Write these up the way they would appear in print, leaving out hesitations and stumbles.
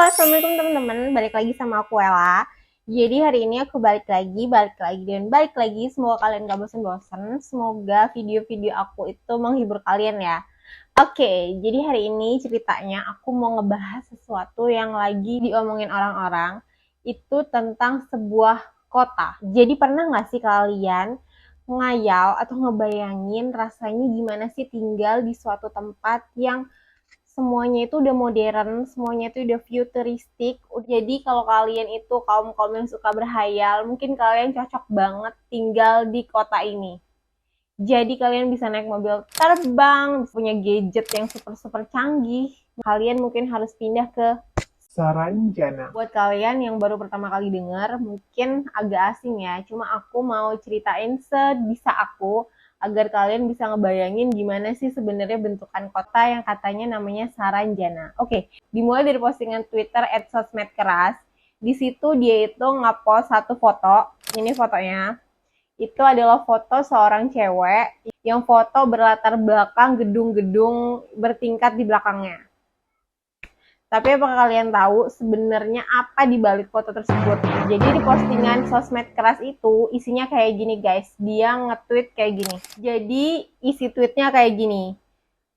Assalamualaikum teman-teman, balik lagi sama aku Ella. Jadi hari ini aku balik lagi. Semoga kalian gak bosan-bosan. Semoga video-video aku itu menghibur kalian ya. Oke, jadi hari ini ceritanya aku mau ngebahas sesuatu yang lagi diomongin orang-orang. Itu tentang sebuah kota. Jadi pernah gak sih kalian ngayal atau ngebayangin rasanya gimana sih tinggal di suatu tempat yang semuanya itu udah modern, semuanya itu udah futuristik. Jadi kalau kalian itu kaum-kaum yang suka berhayal, mungkin kalian cocok banget tinggal di kota ini. Jadi kalian bisa naik mobil terbang, punya gadget yang super-super canggih. Kalian mungkin harus pindah ke Saranjana. Buat kalian yang baru pertama kali dengar, mungkin agak asing ya. Cuma aku mau ceritain sebisa aku agar kalian bisa ngebayangin gimana sih sebenarnya bentukan kota yang katanya namanya Saranjana. Oke, dimulai dari postingan Twitter @sosmedkeras. Di situ dia itu ngepost satu foto. Ini fotonya. Itu adalah foto seorang cewek yang foto berlatar belakang gedung-gedung bertingkat di belakangnya. Tapi apakah kalian tahu sebenarnya apa di balik foto tersebut? Jadi di postingan sosmed keras itu isinya kayak gini guys. Dia nge-tweet kayak gini. Jadi isi tweetnya kayak gini.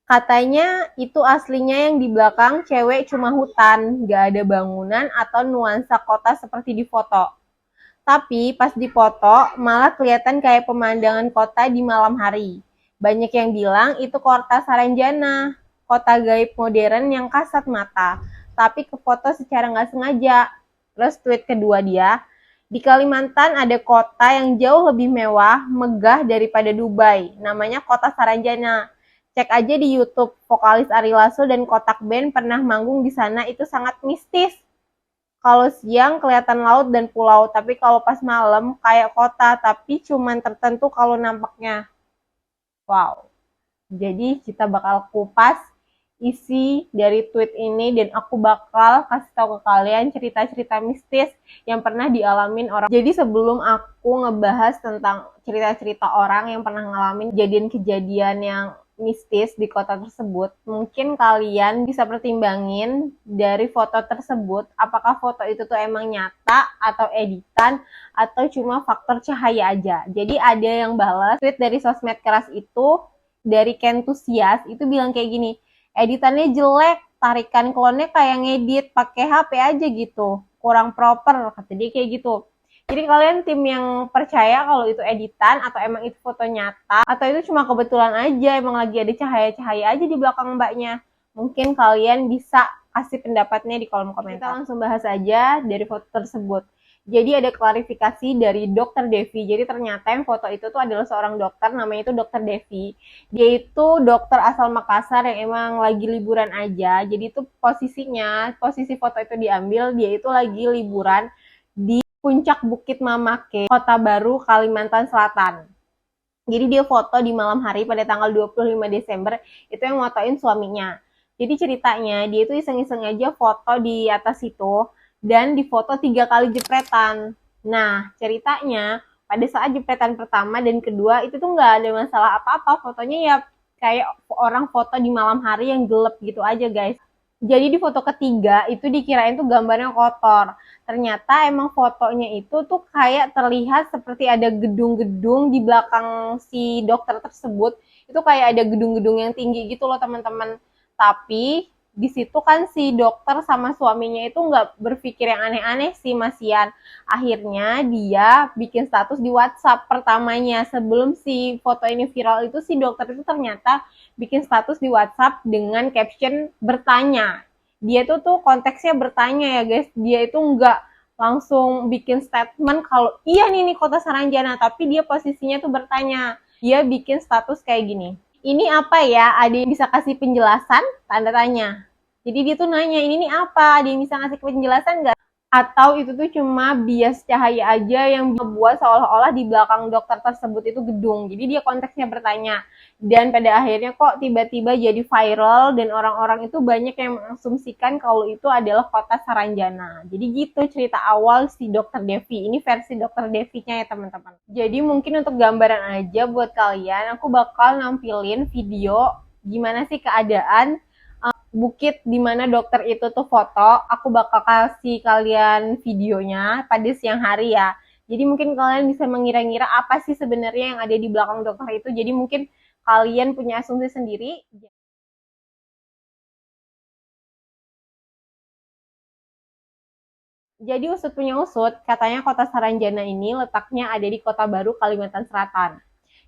Katanya itu aslinya yang di belakang cewek cuma hutan, gak ada bangunan atau nuansa kota seperti di foto. Tapi pas dipoto malah kelihatan kayak pemandangan kota di malam hari. Banyak yang bilang itu kota Saranjana, kota gaib modern yang kasat mata, tapi ke foto secara nggak sengaja. Terus tweet kedua dia, di Kalimantan ada kota yang jauh lebih mewah, megah daripada Dubai. Namanya kota Saranjana. Cek aja di YouTube, vokalis Ari Lasso dan Kotak Band pernah manggung di sana, itu sangat mistis. Kalau siang kelihatan laut dan pulau, tapi kalau pas malam kayak kota, tapi cuman tertentu kalau nampaknya. Wow. Jadi kita bakal kupas isi dari tweet ini dan aku bakal kasih tahu ke kalian cerita-cerita mistis yang pernah dialamin orang. Jadi sebelum aku ngebahas tentang cerita-cerita orang yang pernah ngalamin kejadian-kejadian yang mistis di kota tersebut, mungkin kalian bisa pertimbangin dari foto tersebut, apakah foto itu tuh emang nyata atau editan atau cuma faktor cahaya aja. Jadi ada yang balas tweet dari sosmed keras itu dari Kentusias itu bilang kayak gini, editannya jelek, tarikan klonnya kayak ngedit pakai HP aja gitu, kurang proper, kata dia kayak gitu. Jadi kalian tim yang percaya kalau itu editan atau emang itu foto nyata atau itu cuma kebetulan aja emang lagi ada cahaya-cahaya aja di belakang mbaknya. Mungkin kalian bisa kasih pendapatnya di kolom komentar. Kita langsung bahas aja dari foto tersebut. Jadi ada klarifikasi dari Dokter Devi. Jadi ternyata yang foto itu tuh adalah seorang dokter, namanya itu Dokter Devi. Dia itu dokter asal Makassar yang emang lagi liburan aja. Jadi itu posisi foto itu diambil, dia itu lagi liburan di Puncak Bukit Mamake, Kota Baru, Kalimantan Selatan. Jadi dia foto di malam hari pada tanggal 25 Desember, itu yang motoin suaminya. Jadi ceritanya dia itu iseng-iseng aja foto di atas itu, dan difoto 3 kali jepretan. Nah, ceritanya pada saat jepretan pertama dan kedua itu tuh nggak ada masalah apa-apa, fotonya ya kayak orang foto di malam hari yang gelap gitu aja guys. Jadi di foto ketiga itu dikirain tuh gambarnya kotor. Ternyata emang fotonya itu tuh kayak terlihat seperti ada gedung-gedung di belakang si dokter tersebut. Itu kayak ada gedung-gedung yang tinggi gitu loh teman-teman. Tapi di situ kan si dokter sama suaminya itu nggak berpikir yang aneh-aneh sih Masian. Akhirnya dia bikin status di WhatsApp pertamanya. Sebelum si foto ini viral itu si dokter itu ternyata bikin status di WhatsApp dengan caption bertanya. Dia tuh konteksnya bertanya ya guys. Dia itu nggak langsung bikin statement kalau iya nih kota Saranjana, tapi dia posisinya tuh bertanya. Dia bikin status kayak gini. Ini apa ya? Ada yang bisa kasih penjelasan? Tanda tanya. Jadi dia tuh nanya, ini nih apa? Ada yang bisa ngasih penjelasan nggak? Atau itu tuh cuma bias cahaya aja yang membuat seolah-olah di belakang dokter tersebut itu gedung. Jadi dia konteksnya bertanya. Dan pada akhirnya kok tiba-tiba jadi viral dan orang-orang itu banyak yang mengasumsikan kalau itu adalah kota Saranjana. Jadi gitu cerita awal si Dokter Devi. Ini versi Dokter Devi-nya ya teman-teman. Jadi mungkin untuk gambaran aja buat kalian, aku bakal nampilin video gimana sih keadaan bukit di mana dokter itu tuh foto. Aku bakal kasih kalian videonya pada siang hari ya. Jadi mungkin kalian bisa mengira-ngira apa sih sebenarnya yang ada di belakang dokter itu. Jadi mungkin kalian punya asumsi sendiri. Jadi usut punya usut, katanya kota Saranjana ini letaknya ada di Kota Baru, Kalimantan Selatan.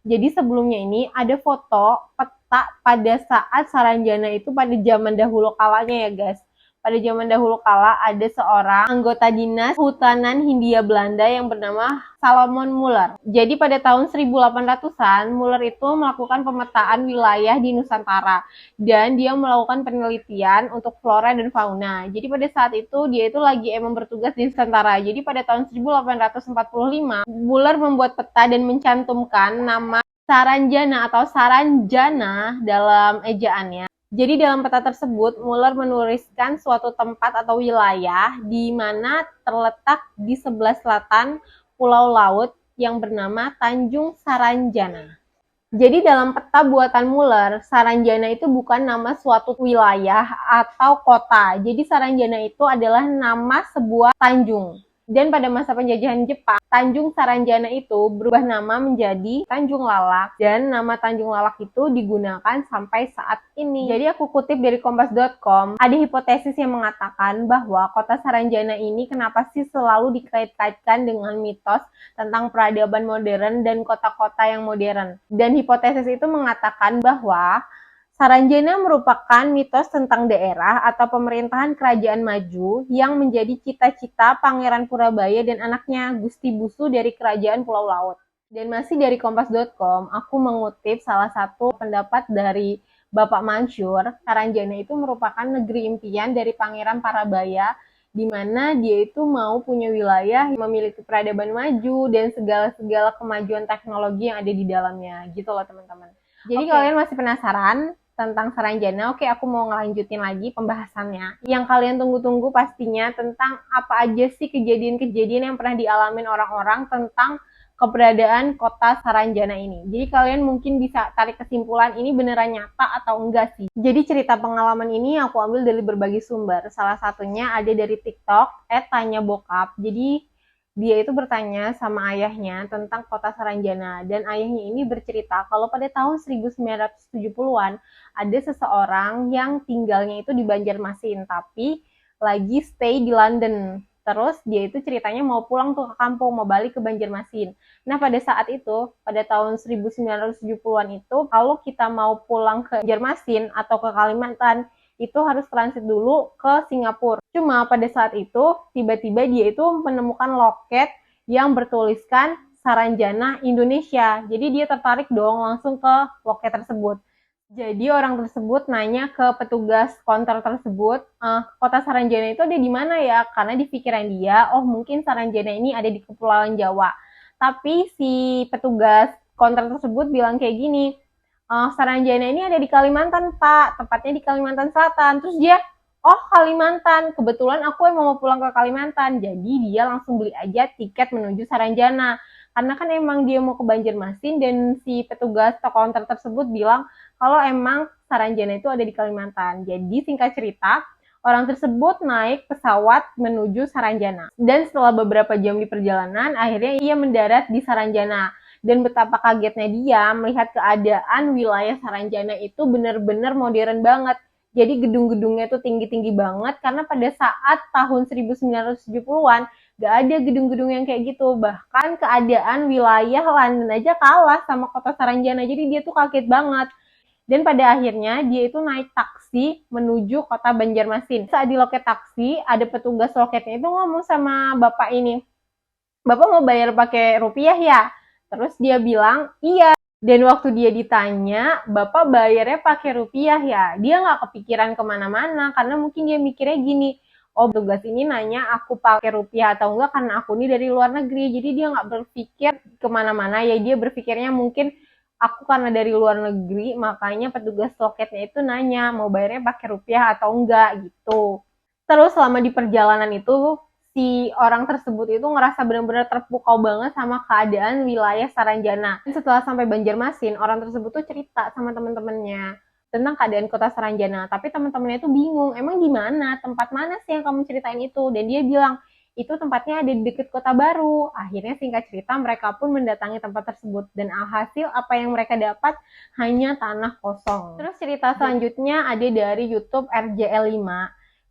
Jadi sebelumnya ini ada foto peta pada saat Saranjana itu pada zaman dahulu kalanya ya guys. Pada zaman dahulu kala ada seorang anggota dinas Kehutanan Hindia Belanda yang bernama Salomon Muller. Jadi pada tahun 1800-an, Muller itu melakukan pemetaan wilayah di Nusantara dan dia melakukan penelitian untuk flora dan fauna. Jadi pada saat itu dia itu lagi emang bertugas di Nusantara. Jadi pada tahun 1845, Muller membuat peta dan mencantumkan nama Saranjana atau Saranjana dalam ejaannya. Jadi dalam peta tersebut, Muller menuliskan suatu tempat atau wilayah di mana terletak di sebelah selatan pulau laut yang bernama Tanjung Saranjana. Jadi dalam peta buatan Muller, Saranjana itu bukan nama suatu wilayah atau kota. Jadi Saranjana itu adalah nama sebuah tanjung. Dan pada masa penjajahan Jepang, Tanjung Saranjana itu berubah nama menjadi Tanjung Lalak. Dan nama Tanjung Lalak itu digunakan sampai saat ini. Jadi aku kutip dari kompas.com, ada hipotesis yang mengatakan bahwa kota Saranjana ini kenapa sih selalu dikait-kaitkan dengan mitos tentang peradaban modern dan kota-kota yang modern. Dan hipotesis itu mengatakan bahwa Saranjana merupakan mitos tentang daerah atau pemerintahan kerajaan maju yang menjadi cita-cita Pangeran Purabaya dan anaknya Gusti Busu dari kerajaan Pulau Laut. Dan masih dari kompas.com, aku mengutip salah satu pendapat dari Bapak Mansur, Saranjana itu merupakan negeri impian dari Pangeran Parabaya di mana dia itu mau punya wilayah yang memiliki peradaban maju dan segala-segala kemajuan teknologi yang ada di dalamnya. Gitu loh teman-teman. Jadi kalian masih penasaran tentang Saranjana? Oke, aku mau ngelanjutin lagi pembahasannya. Yang kalian tunggu-tunggu pastinya tentang apa aja sih kejadian-kejadian yang pernah dialamin orang-orang tentang keberadaan kota Saranjana ini. Jadi kalian mungkin bisa tarik kesimpulan ini beneran nyata atau enggak sih. Jadi cerita pengalaman ini aku ambil dari berbagai sumber. Salah satunya ada dari TikTok @tanyabokap. Jadi dia itu bertanya sama ayahnya tentang kota Saranjana dan ayahnya ini bercerita kalau pada tahun 1970-an ada seseorang yang tinggalnya itu di Banjarmasin tapi lagi stay di London. Terus dia itu ceritanya mau pulang tuh ke kampung, mau balik ke Banjarmasin. Nah pada saat itu, pada tahun 1970-an itu, kalau kita mau pulang ke Banjarmasin atau ke Kalimantan, itu harus transit dulu ke Singapura. Cuma pada saat itu, tiba-tiba dia itu menemukan loket yang bertuliskan Saranjana Indonesia. Jadi dia tertarik dong langsung ke loket tersebut. Jadi orang tersebut nanya ke petugas konter tersebut, kota Saranjana itu ada di mana ya? Karena di pikiran dia, oh mungkin Saranjana ini ada di Kepulauan Jawa. Tapi si petugas konter tersebut bilang kayak gini, Saranjana ini ada di Kalimantan, Pak. Tepatnya di Kalimantan Selatan. Terus dia, oh Kalimantan. Kebetulan aku emang mau pulang ke Kalimantan. Jadi dia langsung beli aja tiket menuju Saranjana. Karena kan emang dia mau ke Banjarmasin dan si petugas counter tersebut bilang kalau emang Saranjana itu ada di Kalimantan. Jadi singkat cerita, orang tersebut naik pesawat menuju Saranjana. Dan setelah beberapa jam di perjalanan, akhirnya ia mendarat di Saranjana. Dan betapa kagetnya dia melihat keadaan wilayah Saranjana itu benar-benar modern banget. Jadi gedung-gedungnya itu tinggi-tinggi banget karena pada saat tahun 1970-an gak ada gedung-gedung yang kayak gitu. Bahkan keadaan wilayah London aja kalah sama kota Saranjana. Jadi dia tuh kaget banget. Dan pada akhirnya dia itu naik taksi menuju kota Banjarmasin. Saat di loket taksi, ada petugas loketnya itu ngomong sama bapak ini, "Bapak mau bayar pakai rupiah ya?" Terus dia bilang, iya. Dan waktu dia ditanya, Bapak bayarnya pakai rupiah ya? Dia nggak kepikiran kemana-mana, karena mungkin dia mikirnya gini, oh tugas ini nanya aku pakai rupiah atau enggak karena aku ini dari luar negeri. Jadi dia nggak berpikir kemana-mana, ya dia berpikirnya mungkin aku karena dari luar negeri, makanya petugas loketnya itu nanya mau bayarnya pakai rupiah atau enggak gitu. Terus selama di perjalanan itu, si orang tersebut itu ngerasa benar-benar terpukau banget sama keadaan wilayah Saranjana. Setelah sampai Banjarmasin, orang tersebut tuh cerita sama teman-temannya, tentang keadaan kota Saranjana. Tapi teman-temannya itu bingung, emang gimana, tempat mana sih yang kamu ceritain itu? Dan dia bilang, itu tempatnya ada di dekat Kota Baru. Akhirnya singkat cerita mereka pun mendatangi tempat tersebut dan alhasil apa yang mereka dapat hanya tanah kosong. Terus cerita selanjutnya ada dari YouTube RJL5.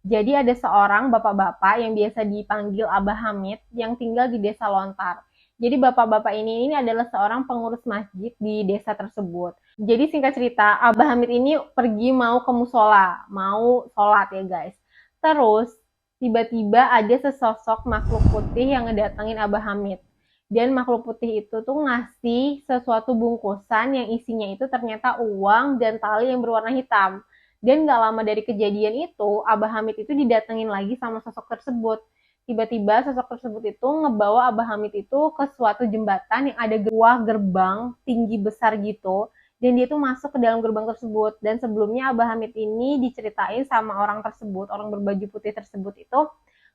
Jadi ada seorang bapak-bapak yang biasa dipanggil Abah Hamid yang tinggal di Desa Lontar. Jadi bapak-bapak ini adalah seorang pengurus masjid di desa tersebut. Jadi singkat cerita, Abah Hamid ini pergi mau ke musola, mau sholat ya guys. Terus tiba-tiba ada sesosok makhluk putih yang ngedatengin Abah Hamid. Dan makhluk putih itu tuh ngasih sesuatu bungkusan yang isinya itu ternyata uang dan tali yang berwarna hitam. Dan gak lama dari kejadian itu, Abah Hamid itu didatengin lagi sama sosok tersebut. Tiba-tiba sosok tersebut itu ngebawa Abah Hamid itu ke suatu jembatan yang ada sebuah gerbang tinggi besar gitu. Dan dia tuh masuk ke dalam gerbang tersebut. Dan sebelumnya Abah Hamid ini diceritain sama orang tersebut, orang berbaju putih tersebut itu,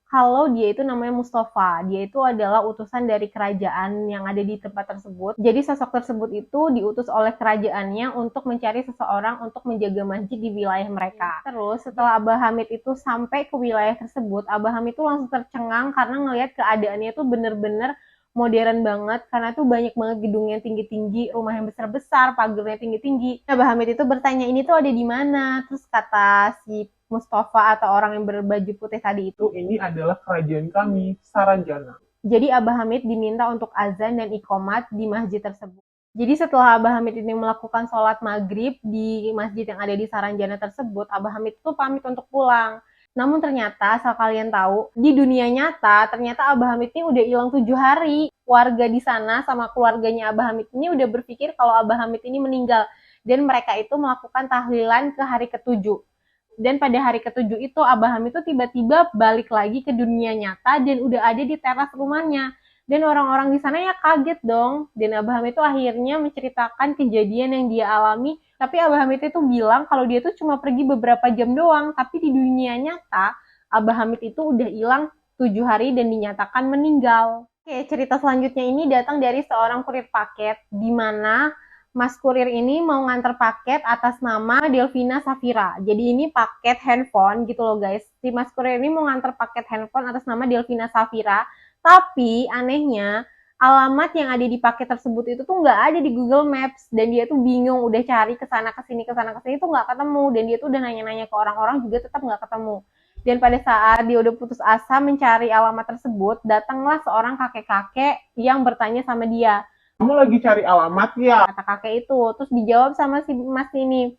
kalau dia itu namanya Mustafa. Dia itu adalah utusan dari kerajaan yang ada di tempat tersebut. Jadi sosok tersebut itu diutus oleh kerajaannya untuk mencari seseorang untuk menjaga masjid di wilayah mereka. Terus setelah Abah Hamid itu sampai ke wilayah tersebut, Abah Hamid itu langsung tercengang karena ngelihat keadaannya itu bener-bener modern banget, karena tuh banyak banget gedung yang tinggi-tinggi, rumah yang besar-besar, pagarnya tinggi-tinggi. Abah Hamid itu bertanya, ini tuh ada di mana? Terus kata si Mustafa atau orang yang berbaju putih tadi itu, Ini adalah kerajaan kami, Saranjana. jadi Abah Hamid diminta untuk azan dan iqomat di masjid tersebut. Jadi setelah Abah Hamid ini melakukan sholat maghrib di masjid yang ada di Saranjana tersebut, Abah Hamid itu pamit untuk pulang. Namun ternyata, asal kalian tahu, di dunia nyata, ternyata Abah Hamid ini udah hilang 7 hari. Warga di sana sama keluarganya Abah Hamid ini udah berpikir kalau Abah Hamid ini meninggal. Dan mereka itu melakukan tahlilan ke hari ke-7. Dan pada hari ke-7 itu, Abah Hamid itu tiba-tiba balik lagi ke dunia nyata dan udah ada di teras rumahnya. Dan orang-orang di sana ya kaget dong. Dan Abah Hamid itu akhirnya menceritakan kejadian yang dia alami. Tapi Abah Hamid itu bilang kalau dia tuh cuma pergi beberapa jam doang. Tapi di dunia nyata, Abah Hamid itu udah hilang 7 hari dan dinyatakan meninggal. Oke, cerita selanjutnya ini datang dari seorang kurir paket, di mana Mas kurir ini mau nganter paket atas nama Delvina Safira. Jadi ini paket handphone gitu loh guys. Si Mas kurir ini mau nganter paket handphone atas nama Delvina Safira. Tapi anehnya alamat yang ada di paket tersebut itu tuh nggak ada di Google Maps. Dan dia tuh bingung, udah cari kesana kesini tuh nggak ketemu. Dan dia tuh udah nanya-nanya ke orang-orang juga tetap nggak ketemu. Dan pada saat dia udah putus asa mencari alamat tersebut, datanglah seorang kakek-kakek yang bertanya sama dia. Kamu lagi cari alamat ya? Kata kakek itu. Terus dijawab sama si mas ini,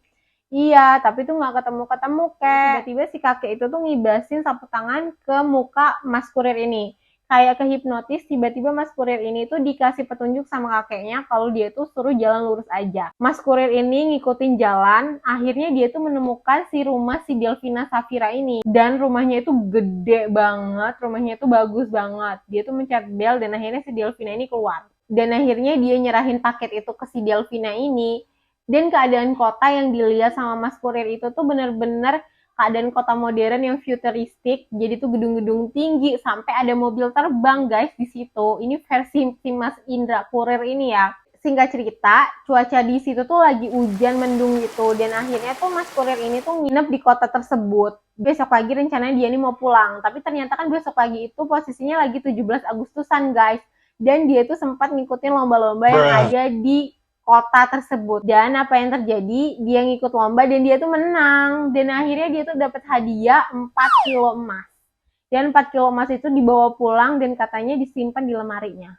iya, tapi tuh nggak ketemu-ketemu, kek. Tiba-tiba si kakek itu tuh ngibasin sapu tangan ke muka Mas kurir ini. Kayak kehipnotis, tiba-tiba Mas kurir ini tuh dikasih petunjuk sama kakeknya kalau dia tuh suruh jalan lurus aja. Mas kurir ini ngikutin jalan, akhirnya dia tuh menemukan si rumah si Delvina Safira ini. Dan rumahnya itu gede banget, rumahnya itu bagus banget. Dia tuh mencari bel dan akhirnya si Delvina ini keluar. Dan akhirnya dia nyerahin paket itu ke si Delvina ini. Dan keadaan kota yang dilihat sama Mas kurir itu tuh bener-bener keadaan kota modern yang futuristik. Jadi tuh gedung-gedung tinggi sampai ada mobil terbang guys di situ. Ini versi si Mas Indra kurir ini ya. Singkat cerita, cuaca di situ tuh lagi hujan mendung gitu. Dan akhirnya tuh Mas kurir ini tuh nginep di kota tersebut. Besok pagi rencananya dia nih mau pulang. Tapi ternyata kan besok pagi itu posisinya lagi 17 Agustusan guys. Dan dia tuh sempat ngikutin lomba-lomba yang ada di kota tersebut. Dan apa yang terjadi? Dia ngikut lomba dan dia tuh menang. Dan akhirnya dia tuh dapat hadiah 4 kilo emas. Dan 4 kilo emas itu dibawa pulang dan katanya disimpan di lemarinya.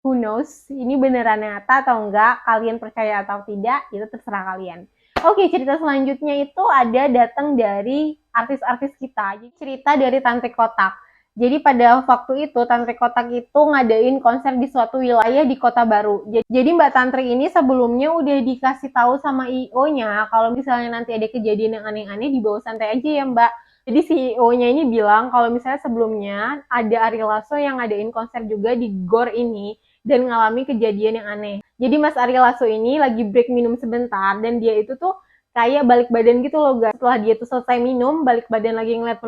Who knows? Ini beneran nyata atau enggak? Kalian percaya atau tidak? Itu terserah kalian. Oke, cerita selanjutnya itu ada datang dari artis-artis kita. Jadi cerita dari Tantri Kotak. Jadi pada waktu itu Tantri Kotak itu ngadain konser di suatu wilayah di Kota Baru. Jadi Mbak Tantri ini sebelumnya udah dikasih tahu sama IO-nya kalau misalnya nanti ada kejadian yang aneh-aneh dibawa santai aja ya Mbak. Jadi si IO-nya ini bilang kalau misalnya sebelumnya ada Ari Lasso yang ngadain konser juga di GOR ini dan ngalami kejadian yang aneh. Jadi Mas Ari Lasso ini lagi break minum sebentar dan dia itu tuh kayak balik badan gitu loh guys. Setelah dia tuh selesai minum, balik badan lagi ngeliat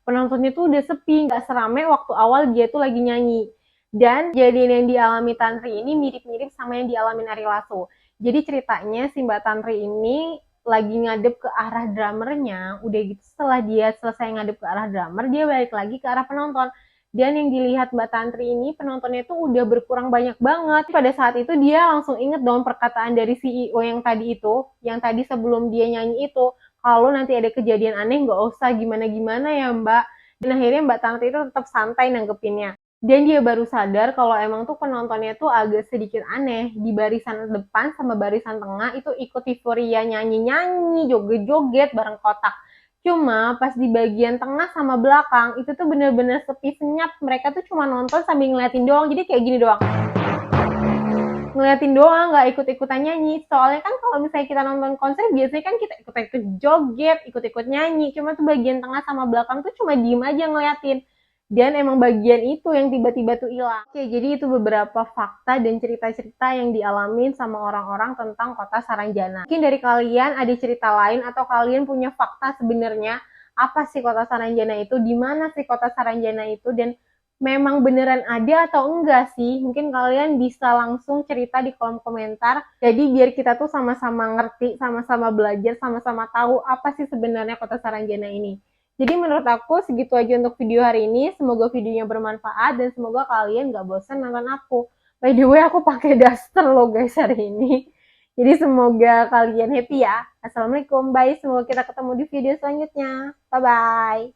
penontonnya tuh udah sepi, nggak serame waktu awal dia tuh lagi nyanyi. Dan kejadian yang dialami Tantri ini mirip-mirip sama yang dialami Ari Lasso. Jadi ceritanya si Mbak Tantri ini lagi ngadep ke arah drummernya, udah gitu setelah dia selesai ngadep ke arah drummer, dia balik lagi ke arah penonton. Dan yang dilihat Mbak Tantri ini, penontonnya tuh udah berkurang banyak banget. Pada saat itu dia langsung inget dong perkataan dari CEO yang tadi itu, yang tadi sebelum dia nyanyi itu, kalau nanti ada kejadian aneh nggak usah gimana-gimana ya Mbak. Dan akhirnya Mbak Tantri itu tetap santai nanggepinnya. Dan dia baru sadar kalau emang tuh penontonnya tuh agak sedikit aneh. Di barisan depan sama barisan tengah itu ikut euforia nyanyi-nyanyi, joget-joget bareng kotak. Cuma pas di bagian tengah sama belakang itu tuh bener-bener sepi senyap. Mereka tuh cuma nonton sambil ngeliatin doang. Jadi kayak gini doang. Ngeliatin doang, nggak ikut-ikutan nyanyi. Soalnya kan kalau misalnya kita nonton konser, biasanya kan kita ikut-ikut joget, ikut-ikut nyanyi. Cuma tuh bagian tengah sama belakang tuh cuma diem aja ngeliatin. Dan emang bagian itu yang tiba-tiba tuh hilang. Oke, jadi itu beberapa fakta dan cerita-cerita yang dialamin sama orang-orang tentang kota Saranjana. Mungkin dari kalian ada cerita lain atau kalian punya fakta sebenarnya apa sih kota Saranjana itu, di mana sih kota Saranjana itu, dan memang beneran ada atau enggak sih? Mungkin kalian bisa langsung cerita di kolom komentar. Jadi biar kita tuh sama-sama ngerti, sama-sama belajar, sama-sama tahu apa sih sebenarnya kota Saranjana ini. Jadi menurut aku segitu aja untuk video hari ini. Semoga videonya bermanfaat dan semoga kalian gak bosan nonton aku. By the way, aku pakai daster loh guys hari ini. Jadi semoga kalian happy ya. Assalamualaikum, bye. Semoga kita ketemu di video selanjutnya. Bye-bye.